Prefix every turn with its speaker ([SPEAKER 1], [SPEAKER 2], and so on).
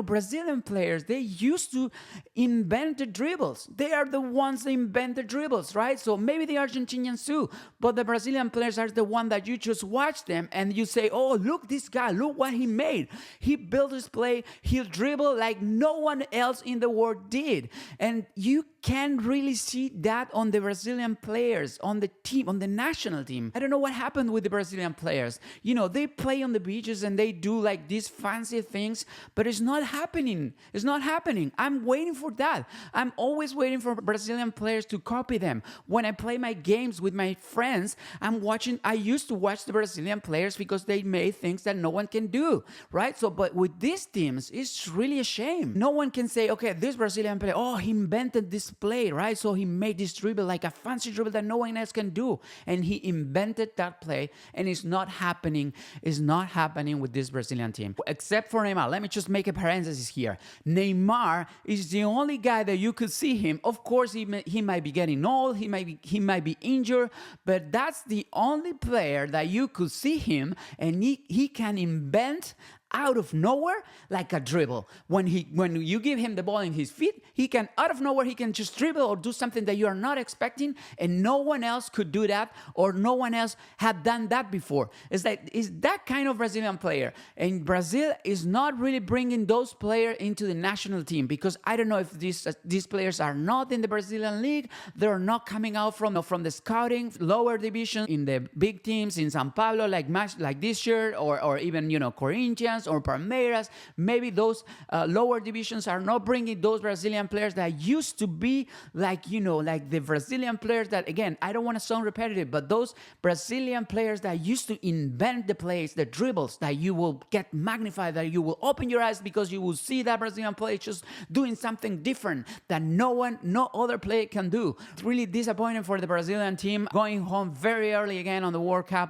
[SPEAKER 1] Brazilian players, they used to invent the dribbles. They are the ones that invent the dribbles, right? So maybe the Argentinians too, but the Brazilian players are the one that you just watch them and you say, oh, look, this guy, look what he made. He built his play, he'll dribble like no one else in the world did. And you can really see that on the Brazilian players, on the team, on the national team. I don't know what happened with the Brazilian players. They play on the beaches and they do like these fancy things, but it's not happening. It's not happening. I'm waiting for that. I'm always waiting for Brazilian players to copy them. When I play my games with my friends, I used to watch the Brazilian players because they made things that no one can do, right? So, but with these teams, it's really a shame. No one can say, okay, this Brazilian player, oh, he invented this play, right? So he made this dribble like a fancy dribble that no one else can do. And he invented that play, and it's not happening. It's not happening with this Brazilian team. Except for Neymar. Let me just make a parenthesis here. Neymar is the only guy that you could see him. Of course, he might be getting old, he might be injured, but that's the only player that you could see him, and he can invent out of nowhere like a dribble. When you give him the ball in his feet, he can out of nowhere he can just dribble or do something that you are not expecting, and no one else could do that, or no one else had done that before. It's that kind of Brazilian player, and Brazil is not really bringing those players into the national team because I don't know if these players are not in the Brazilian league. They're not coming out from the scouting lower division in the big teams in São Paulo like this year, or even Corinthians or Palmeiras. Maybe those lower divisions are not bringing those Brazilian players that used to be like the Brazilian players that, again, I don't want to sound repetitive, but those Brazilian players that used to invent the plays, the dribbles that you will get magnified, that you will open your eyes because you will see that Brazilian player just doing something different that no other player can do. It's really disappointing for the Brazilian team, going home very early again on the World Cup.